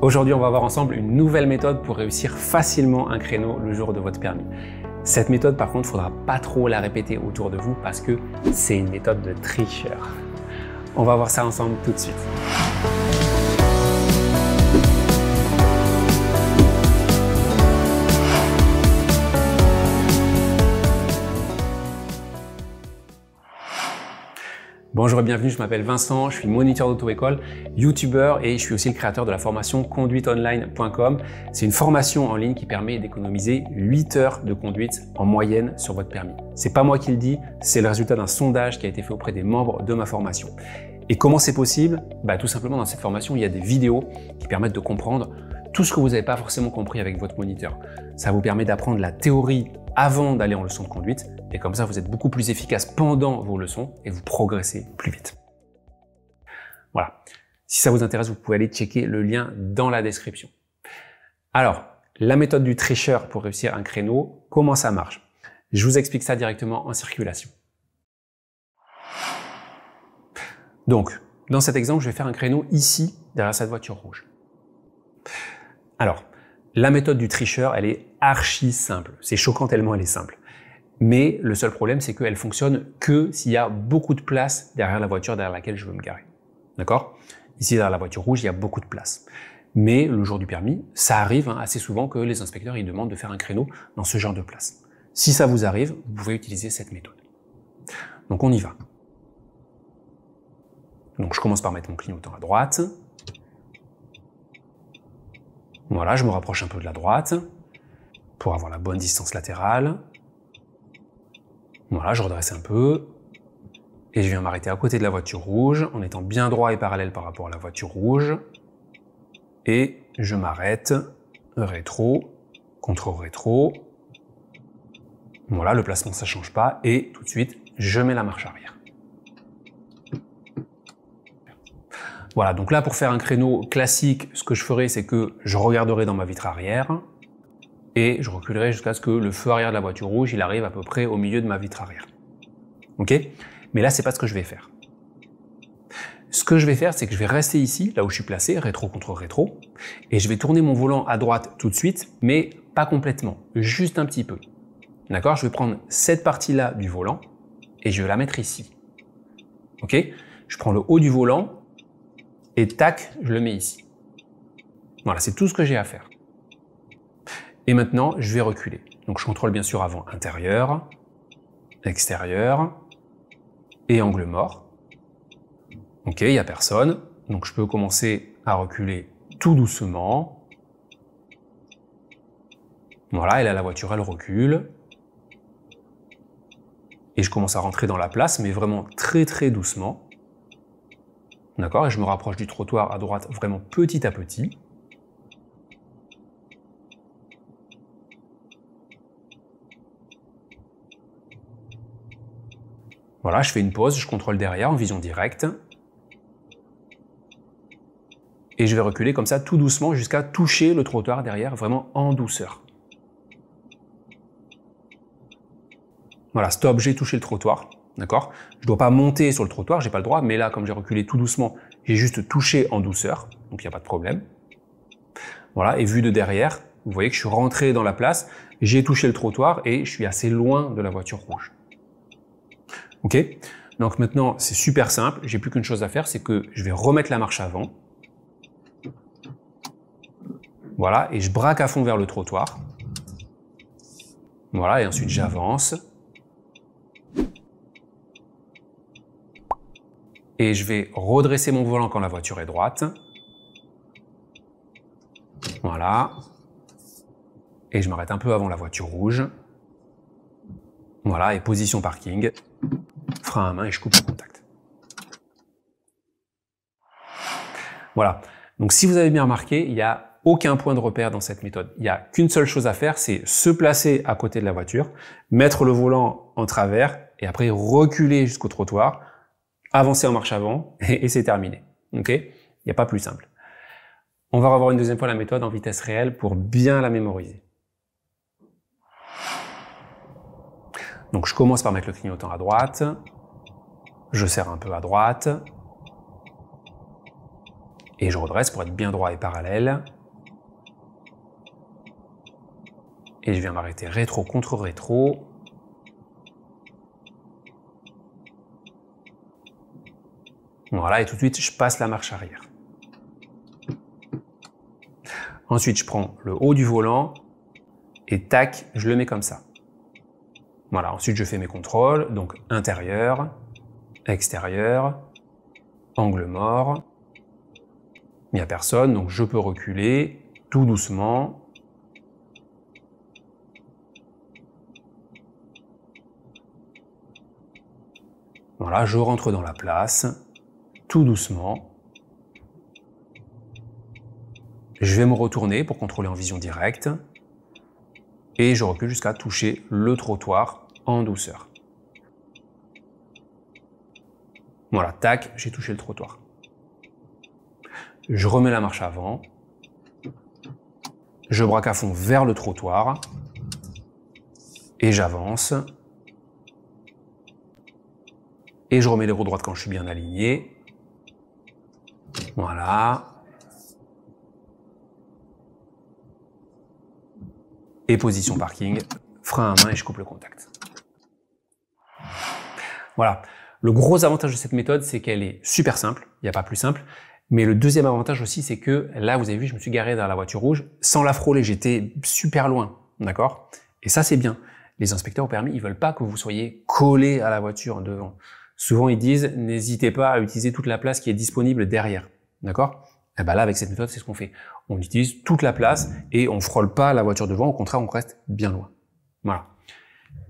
Aujourd'hui, on va voir ensemble une nouvelle méthode pour réussir facilement un créneau le jour de votre permis. Cette méthode, par contre, il ne faudra pas trop la répéter autour de vous parce que c'est une méthode de tricheur. On va voir ça ensemble tout de suite. Bonjour et bienvenue, je m'appelle Vincent, je suis moniteur d'auto-école, youtubeur et je suis aussi le créateur de la formation conduiteonline.com. C'est une formation en ligne qui permet d'économiser 8 heures de conduite en moyenne sur votre permis. C'est pas moi qui le dis, c'est le résultat d'un sondage qui a été fait auprès des membres de ma formation. Et comment c'est possible? Tout simplement dans cette formation, il y a des vidéos qui permettent de comprendre tout ce que vous n'avez pas forcément compris avec votre moniteur. Ça vous permet d'apprendre la théorie avant d'aller en leçon de conduite et comme ça vous êtes beaucoup plus efficace pendant vos leçons et vous progressez plus vite. Voilà. Si ça vous intéresse, vous pouvez aller checker le lien dans la description. Alors, la méthode du tricheur pour réussir un créneau, comment ça marche? Je vous explique ça directement en circulation. Donc, dans cet exemple, je vais faire un créneau ici, derrière cette voiture rouge. Alors, la méthode du tricheur, elle est archi simple. C'est choquant tellement elle est simple. Mais le seul problème, c'est qu'elle fonctionne que s'il y a beaucoup de place derrière la voiture derrière laquelle je veux me garer. D'accord? Ici, derrière la voiture rouge, il y a beaucoup de place. Mais le jour du permis, ça arrive assez souvent que les inspecteurs ils demandent de faire un créneau dans ce genre de place. Si ça vous arrive, vous pouvez utiliser cette méthode. Donc on y va. Donc je commence par mettre mon clignotant à droite. Voilà, je me rapproche un peu de la droite pour avoir la bonne distance latérale. Voilà, je redresse un peu et je viens m'arrêter à côté de la voiture rouge en étant bien droit et parallèle par rapport à la voiture rouge. Et je m'arrête, rétro, contre rétro. Voilà, le placement ça change pas et tout de suite, je mets la marche arrière. Voilà, donc là pour faire un créneau classique, ce que je ferai c'est que je regarderai dans ma vitre arrière et je reculerai jusqu'à ce que le feu arrière de la voiture rouge il arrive à peu près au milieu de ma vitre arrière. Ok? Mais là c'est pas ce que je vais faire. Ce que je vais faire c'est que je vais rester ici, là où je suis placé, rétro contre rétro, et je vais tourner mon volant à droite tout de suite, mais pas complètement, juste un petit peu. D'accord? Je vais prendre cette partie-là du volant et je vais la mettre ici. Ok? Je prends le haut du volant et tac, je le mets ici. Voilà, c'est tout ce que j'ai à faire. Et maintenant, je vais reculer. Donc je contrôle bien sûr avant intérieur, extérieur et angle mort. Ok, il n'y a personne. Donc je peux commencer à reculer tout doucement. Voilà, et là la voiture elle recule. Et je commence à rentrer dans la place, mais vraiment très très doucement. D'accord, et je me rapproche du trottoir à droite vraiment petit à petit. Voilà, je fais une pause, je contrôle derrière en vision directe. Et je vais reculer comme ça tout doucement jusqu'à toucher le trottoir derrière, vraiment en douceur. Voilà, stop, j'ai touché le trottoir. D'accord? Je ne dois pas monter sur le trottoir, j'ai pas le droit, mais là, comme j'ai reculé tout doucement, j'ai juste touché en douceur, donc il n'y a pas de problème. Voilà, et vu de derrière, vous voyez que je suis rentré dans la place, j'ai touché le trottoir et je suis assez loin de la voiture rouge. Ok? Donc maintenant, c'est super simple, j'ai plus qu'une chose à faire, c'est que je vais remettre la marche avant. Voilà, et je braque à fond vers le trottoir. Voilà, et ensuite j'avance. Et je vais redresser mon volant quand la voiture est droite. Voilà. Et je m'arrête un peu avant la voiture rouge. Voilà, et position parking. Frein à main et je coupe le contact. Voilà. Donc si vous avez bien remarqué, il n'y a aucun point de repère dans cette méthode. Il n'y a qu'une seule chose à faire, c'est se placer à côté de la voiture, mettre le volant en travers et après reculer jusqu'au trottoir, avancer en marche avant et c'est terminé. Ok? Il n'y a pas plus simple. On va revoir une deuxième fois la méthode en vitesse réelle pour bien la mémoriser. Donc je commence par mettre le clignotant à droite, je serre un peu à droite, Et je redresse pour être bien droit et parallèle. Et je viens m'arrêter rétro contre rétro. Voilà, et tout de suite, je passe la marche arrière. Ensuite, je prends le haut du volant et tac, je le mets comme ça. Voilà, ensuite je fais mes contrôles, donc intérieur, extérieur, angle mort. Il n'y a personne, donc je peux reculer tout doucement. Voilà, je rentre dans la place, tout doucement. Je vais me retourner pour contrôler en vision directe. Et je recule jusqu'à toucher le trottoir en douceur. Voilà, tac, j'ai touché le trottoir. Je remets la marche avant. Je braque à fond vers le trottoir. Et j'avance. Et je remets les roues droites quand je suis bien aligné. Voilà. Et position parking, frein à main et je coupe le contact. Voilà. Le gros avantage de cette méthode, c'est qu'elle est super simple. Il n'y a pas plus simple. Mais le deuxième avantage aussi, c'est que là, vous avez vu, je me suis garé dans la voiture rouge sans la frôler. J'étais super loin. D'accord? Et ça, c'est bien. Les inspecteurs au permis, ils veulent pas que vous soyez collé à la voiture devant. Souvent, ils disent, n'hésitez pas à utiliser toute la place qui est disponible derrière. D'accord? Et ben là, avec cette méthode, c'est ce qu'on fait. On utilise toute la place et on frôle pas la voiture devant. Au contraire, on reste bien loin. Voilà.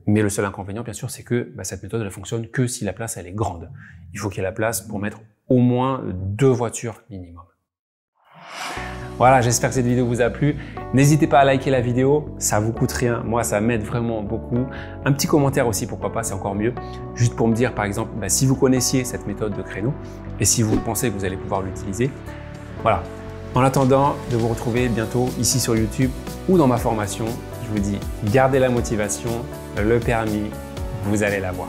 Mais le seul inconvénient, bien sûr, c'est que cette méthode, elle fonctionne que si la place, elle est grande. Il faut qu'il y ait la place pour mettre au moins 2 voitures minimum. Voilà, j'espère que cette vidéo vous a plu. N'hésitez pas à liker la vidéo, ça vous coûte rien. Moi, ça m'aide vraiment beaucoup. Un petit commentaire aussi, pourquoi pas, c'est encore mieux. Juste pour me dire, par exemple, si vous connaissiez cette méthode de créneau et si vous pensez que vous allez pouvoir l'utiliser. Voilà. En attendant de vous retrouver bientôt ici sur YouTube ou dans ma formation, je vous dis, gardez la motivation, le permis, vous allez l'avoir.